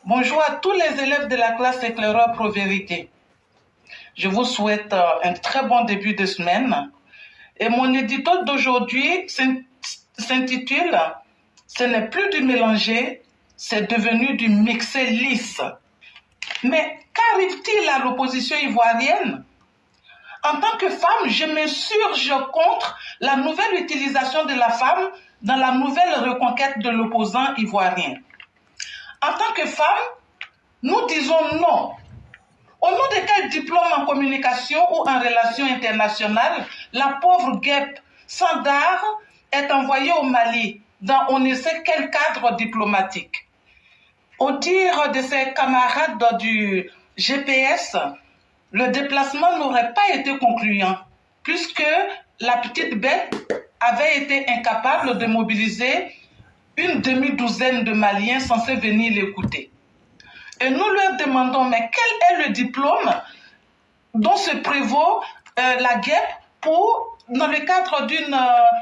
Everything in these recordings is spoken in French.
Bonjour à tous les élèves de la classe éclaireur Pro-Vérité. Je vous souhaite un très bon début de semaine. Et mon édito d'aujourd'hui s'intitule « Ce n'est plus du mélangé, c'est devenu du mixé lisse ». Mais qu'arrive-t-il à l'opposition ivoirienne? En tant que femme, je m'insurge contre la nouvelle utilisation de la femme dans la nouvelle reconquête de l'opposant ivoirien. En tant que femme, nous disons non. Au nom de quel diplôme en communication ou en relations internationales la pauvre guêpe Sandar est envoyée au Mali dans on ne sait quel cadre diplomatique? Au dire de ses camarades du GPS, le déplacement n'aurait pas été concluant puisque la petite bête avait été incapable de mobiliser une demi-douzaine de Maliens censés venir l'écouter. Et nous leur demandons, mais quel est le diplôme dont se prévaut la guêpe pour, dans le cadre d'une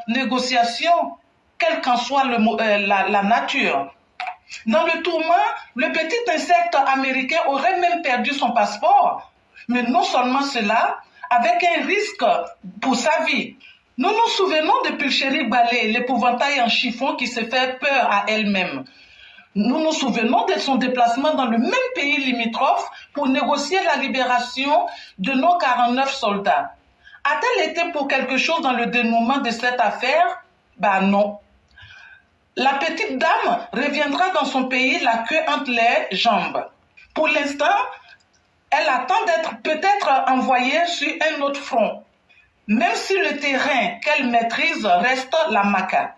négociation, quelle qu'en soit la nature? Dans le tourment, le petit insecte américain aurait même perdu son passeport. Mais non seulement cela, avec un risque pour sa vie. Nous nous souvenons de Pulchérie Ballet, l'épouvantail en chiffon qui se fait peur à elle-même. Nous nous souvenons de son déplacement dans le même pays limitrophe pour négocier la libération de nos 49 soldats. A-t-elle été pour quelque chose dans le dénouement de cette affaire? Ben non. La petite dame reviendra dans son pays la queue entre les jambes. Pour l'instant, elle attend d'être peut-être envoyée sur un autre front, même si le terrain qu'elle maîtrise reste la Maca.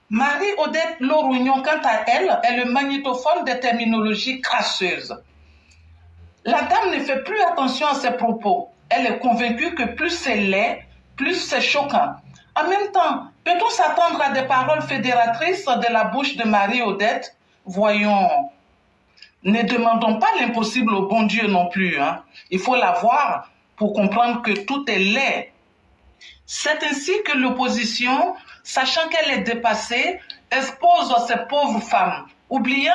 Marie-Odette Lorugnon, quant à elle, est le magnétophone des terminologies crasseuses. La dame ne fait plus attention à ses propos. Elle est convaincue que plus c'est laid, plus c'est choquant. En même temps, peut-on s'attendre à des paroles fédératrices de la bouche de Marie-Odette? Voyons, ne demandons pas l'impossible au bon Dieu non plus. Il faut la voir pour comprendre que tout est laid. C'est ainsi que l'opposition, sachant qu'elle est dépassée, expose ces pauvres femmes, oubliant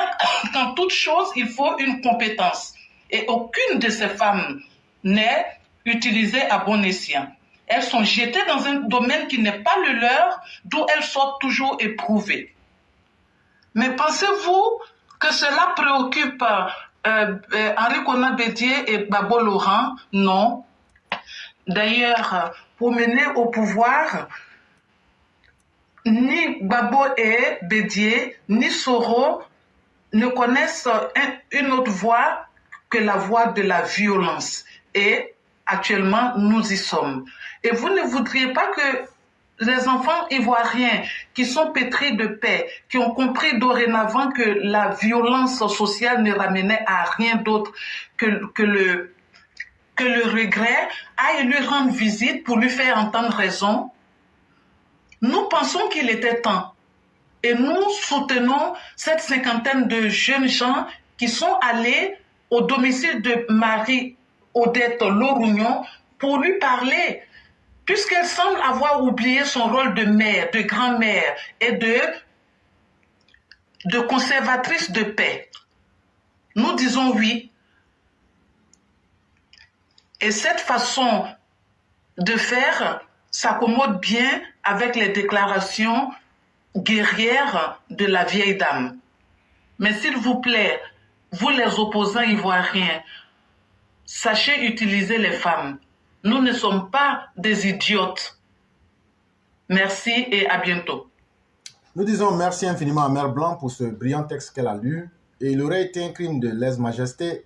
qu'en toute chose, il faut une compétence. Et aucune de ces femmes n'est utilisée à bon escient. Elles sont jetées dans un domaine qui n'est pas le leur, d'où elles sortent toujours éprouvées. Mais pensez-vous que cela préoccupe Henri Konan Bédié et Gbagbo Laurent? Non. D'ailleurs, pour mener au pouvoir, ni Gbagbo et Bédié, ni Soro ne connaissent une autre voie que la voie de la violence. Et actuellement, nous y sommes. Et vous ne voudriez pas que les enfants ivoiriens qui sont pétris de paix, qui ont compris dorénavant que la violence sociale ne ramenait à rien d'autre que le regret, aille lui rendre visite pour lui faire entendre raison? Nous pensons qu'il était temps. Et nous soutenons cette cinquantaine de jeunes gens qui sont allés au domicile de Marie-Odette Lorugnon pour lui parler, puisqu'elle semble avoir oublié son rôle de mère, de grand-mère et de conservatrice de paix. Nous disons oui. Et cette façon de faire s'accommode bien avec les déclarations guerrières de la vieille dame. Mais s'il vous plaît, vous les opposants ivoiriens, sachez utiliser les femmes. Nous ne sommes pas des idiotes. Merci et à bientôt. Nous disons merci infiniment à Mère Blanc pour ce brillant texte qu'elle a lu. Et il aurait été un crime de lèse-majesté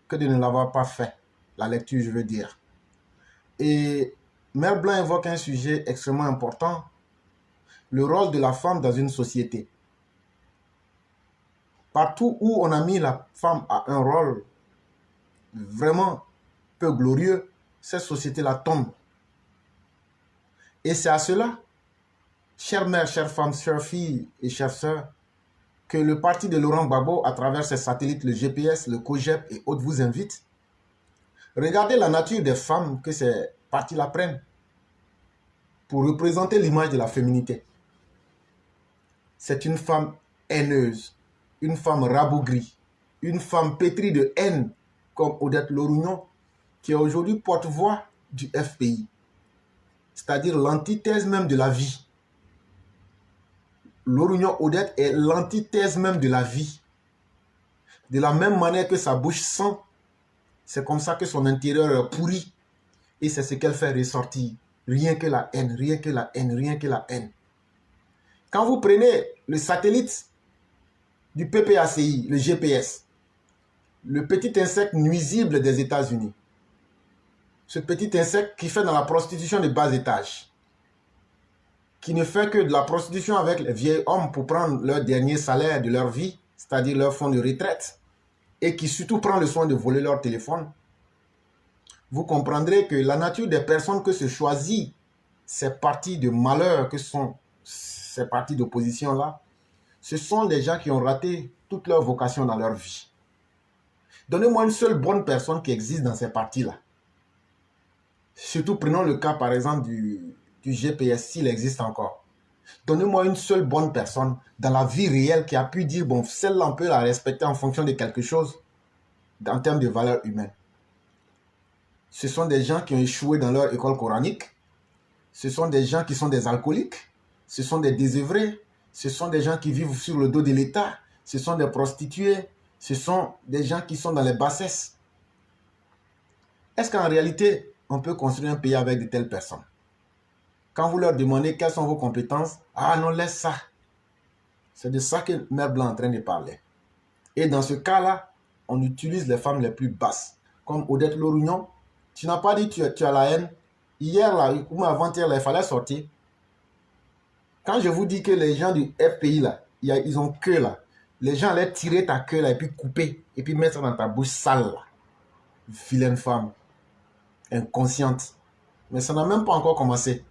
que de ne l'avoir pas fait. La lecture, je veux dire. Et Mère Blanc évoque un sujet extrêmement important, le rôle de la femme dans une société. Partout où on a mis la femme à un rôle vraiment peu glorieux, cette société-là tombe. Et c'est à cela, chères mères, chères femmes, chères filles et chères sœurs, que le parti de Laurent Gbagbo, à travers ses satellites, le GPS, le COGEP et autres, vous invite. Regardez la nature des femmes que ces partis-là prennent pour représenter l'image de la féminité. C'est une femme haineuse, une femme rabougrie, une femme pétrie de haine comme Odette Lorugnon, qui est aujourd'hui porte-voix du FPI, c'est-à-dire l'antithèse même de la vie. Lorugnon Odette est l'antithèse même de la vie. De la même manière que sa bouche sent, c'est comme ça que son intérieur pourrit. Et c'est ce qu'elle fait ressortir. Rien que la haine, rien que la haine, rien que la haine. Quand vous prenez le satellite du PPACI, le GPS, le petit insecte nuisible des États-Unis, ce petit insecte qui fait dans la prostitution de bas étage, qui ne fait que de la prostitution avec les vieils hommes pour prendre leur dernier salaire de leur vie, c'est-à-dire leur fonds de retraite, et qui surtout prend le soin de voler leur téléphone, vous comprendrez que la nature des personnes que se choisit ces partis de malheur que sont ces partis d'opposition-là, ce sont des gens qui ont raté toute leur vocation dans leur vie. Donnez-moi une seule bonne personne qui existe dans ces partis-là. Surtout prenons le cas par exemple du GPS, s'il existe encore. Donnez-moi une seule bonne personne dans la vie réelle qui a pu dire, bon, celle-là on peut la respecter en fonction de quelque chose en termes de valeurs humaines. Ce sont des gens qui ont échoué dans leur école coranique. Ce sont des gens qui sont des alcooliques. Ce sont des désœuvrés. Ce sont des gens qui vivent sur le dos de l'État. Ce sont des prostituées. Ce sont des gens qui sont dans les bassesses. Est-ce qu'en réalité, on peut construire un pays avec de telles personnes? Quand vous leur demandez quelles sont vos compétences, ah non, laisse ça. C'est de ça que Mère Blanc est en train de parler. Et dans ce cas-là, on utilise les femmes les plus basses. Comme Odette Lorugnon, tu n'as pas dit tu as la haine. Hier, là, ou avant-hier, il fallait sortir. Quand je vous dis que les gens du FPI, là, ils ont queue, là. Les gens allaient tirer ta queue, là, et puis couper, et puis mettre ça dans ta bouche sale, là. Vilaine femme. Inconsciente. Mais ça n'a même pas encore commencé.